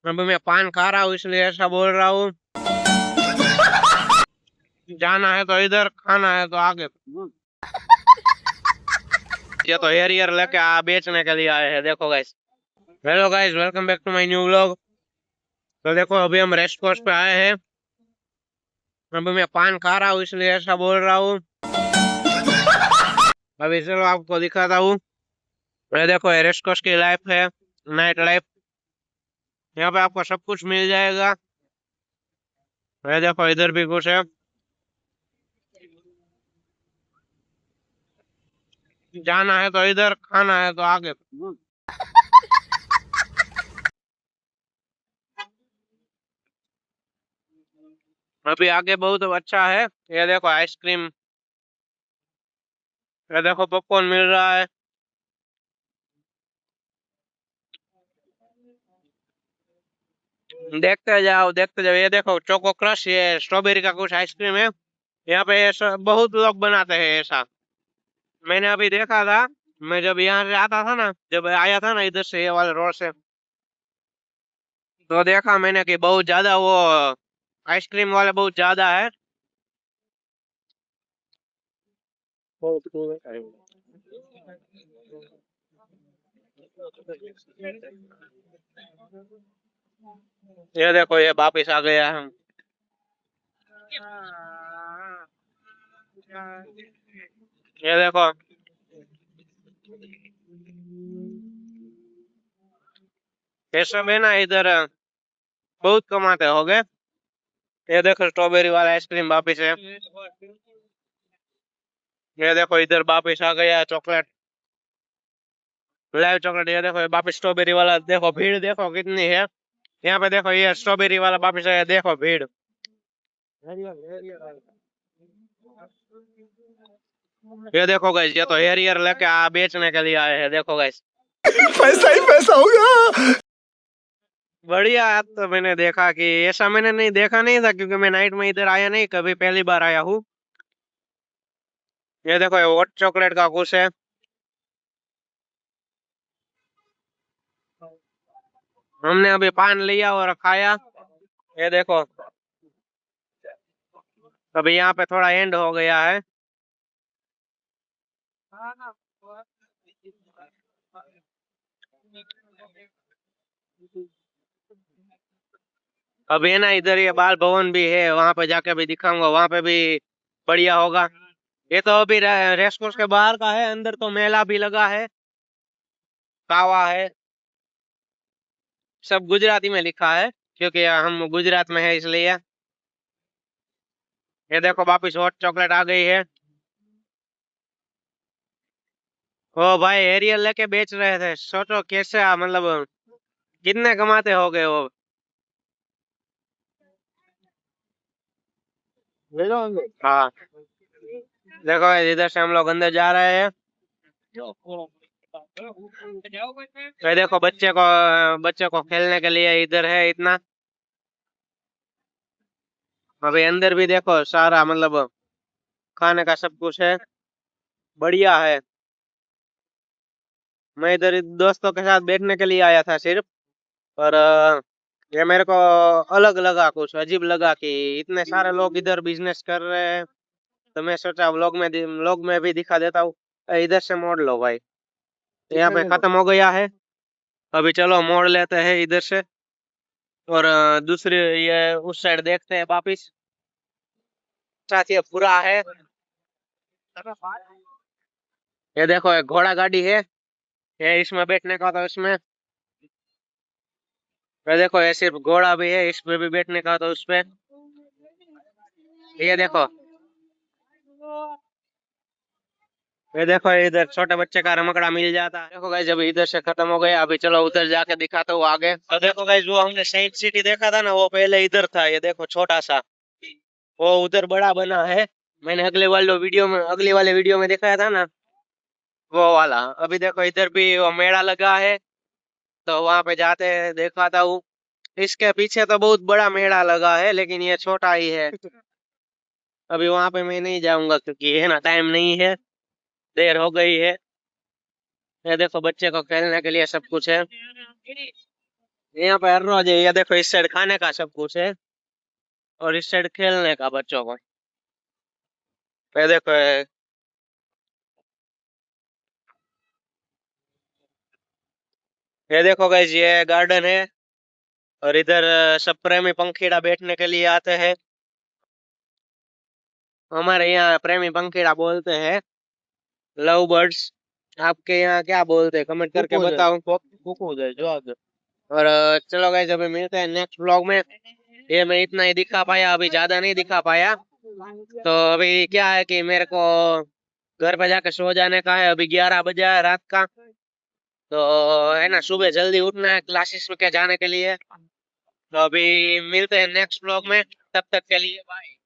अभी मैं पान खा रहा हूँ इसलिए ऐसा बोल रहा हूँ। जाना है तो इधर, खाना है तो आगे। ये तो हेरियर लेके बेचने के लिए आए हैं, देखो guys. Hello guys, welcome back to my new vlog. तो देखो अभी हम रेस्ट कोर्स पे आए हैं। अभी मैं पान खा रहा हूँ इसलिए ऐसा बोल रहा हूँ। अभी चलो आपको दिखाता हूँ। ये देखो ये रेस्ट कोर्स की लाइफ है, नाइट लाइफ। यहाँ पे आपको सब कुछ मिल जाएगा। ये देखो इधर भी कुछ है। जाना है तो इधर, खाना है तो आगे। अभी आगे बहुत अच्छा है। ये देखो आइसक्रीम, ये देखो पॉपकॉर्न मिल रहा है। देखते जाओ देखते जाओ। ये देखो चोको क्रश, ये स्ट्रॉबेरी का कुछ आइसक्रीम है। यहाँ पे ऐसा बहुत लोग बनाते हैं ऐसा। मैंने अभी देखा था, मैं जब यहाँ से आता था ना, जब आया था ना इधर से, ये वाले रोड से, तो देखा मैंने कि बहुत ज्यादा वो आइसक्रीम वाले बहुत ज्यादा है। ये देखो ये वापिस आ गया है। ये देखो ये सब है ना इधर, बहुत कमाते होगे। ये देखो स्ट्रॉबेरी वाला आइसक्रीम वापिस है। ये देखो इधर वापिस आ गया चॉकलेट, लाइव चॉकलेट। ये देखो ये वापिस स्ट्रॉबेरी वाला, देखो भीड़ देखो कितनी है। यहाँ पे देखो ये स्ट्रॉबेरी वाला वापिस आया, देखो भीड़। ये देखो गाइस, ये तो हेरियर लेके बेचने के लिए आए हैं, देखो गाइस। पैसा ही पैसा होगा। बढ़िया। आज तो मैंने देखा कि ऐसा मैंने नहीं देखा नहीं था, क्योंकि मैं नाइट में इधर आया नहीं कभी, पहली बार आया हूँ। ये देखो ये हॉट चॉकलेट का कुछ है। हमने अभी पान लिया और खाया। ये देखो अभी यहाँ पे थोड़ा एंड हो गया है। अभी है ना इधर ये बाल भवन भी है, वहां पे जाके भी दिखाऊंगा, वहां पे भी बढ़िया होगा। ये तो अभी रेस कोर्स के बाहर का है, अंदर तो मेला भी लगा है, कावा है। सब गुजराती में लिखा है, क्योंकि हम गुजरात में है इसलिए। ये देखो वापिस हॉट चॉकलेट आ गई है। ओ भाई एरियल लेके बेच रहे थे, सोचो कैसे मतलब कितने कमाते हो गए वो। हाँ देखो इधर से हम लोग अंदर जा रहे हैं। ये देखो बच्चे को खेलने के लिए इधर है इतना। अभी अंदर भी देखो सारा मतलब खाने का सब कुछ है, बढ़िया है। मैं इधर दोस्तों के साथ बैठने के लिए आया था सिर्फ, पर ये मेरे को अलग लगा, कुछ अजीब लगा कि इतने सारे लोग इधर बिजनेस कर रहे हैं। तो मैं सोचा व्लॉग में भी दिखा देता हूँ। इधर से मोड़ लो भाई, यहाँ पे खत्म हो गया है। अभी चलो मोड़ लेते हैं इधर से, और दूसरी ये उस साइड देखते हैं वापिस। साथ ये पूरा है। ये देखो एक घोड़ा गाड़ी है, ये इसमें बैठने का था इसमें। ये देखो ये सिर्फ घोड़ा भी है, इस पे भी बैठने का था उस पे। ये देखो, ये देखो इधर छोटे बच्चे का रमकड़ा मिल जाता है। देखो गाइस अभी इधर से खत्म हो गया, अभी चलो उधर जाके दिखाता हूँ आगे। तो देखो गाइस वो हमने साइंस सिटी देखा था ना, वो पहले इधर था। ये देखो छोटा सा, वो उधर बड़ा बना है। मैंने अगले वाले वीडियो में दिखाया था ना, वो वाला। अभी देखो इधर भी वो मेला लगा है, तो वहां पे जाते हैं, दिखाता हूँ। इसके पीछे तो बहुत बड़ा मेला लगा है, लेकिन ये छोटा ही है। अभी वहां पे मैं नहीं जाऊंगा, क्योंकि है ना टाइम नहीं है, देर हो गई है। ये देखो बच्चे को खेलने के लिए सब कुछ है। यहाँ पे हर रोज ये देखो इस साइड खाने का सब कुछ है और इस साइड खेलने का बच्चों को। ये देखो ये देखो गाइस ये गार्डन है और इधर सब प्रेमी पंखीड़ा बैठने के लिए आते हैं। हमारे यहाँ प्रेमी पंखीड़ा बोलते हैं लव बर्ड्स। आपके यहाँ क्या बोलते हैं कमेंट करके बताओ। कुकूज़ जो आगे। और चलो गाइस अभी मिलते हैं नेक्स्ट व्लॉग में। ये मैं इतना ही दिखा पाया, अभी ज्यादा नहीं दिखा पाया। तो अभी क्या है कि मेरे को घर पे जाके सो जाने का है, अभी 11 बजा है रात का। तो है ना सुबह जल्दी उठना है क्लासेस में के जाने के लिए। तो अभी मिलते हैं नेक्स्ट व्लॉग में, तब तक के लिए बाय।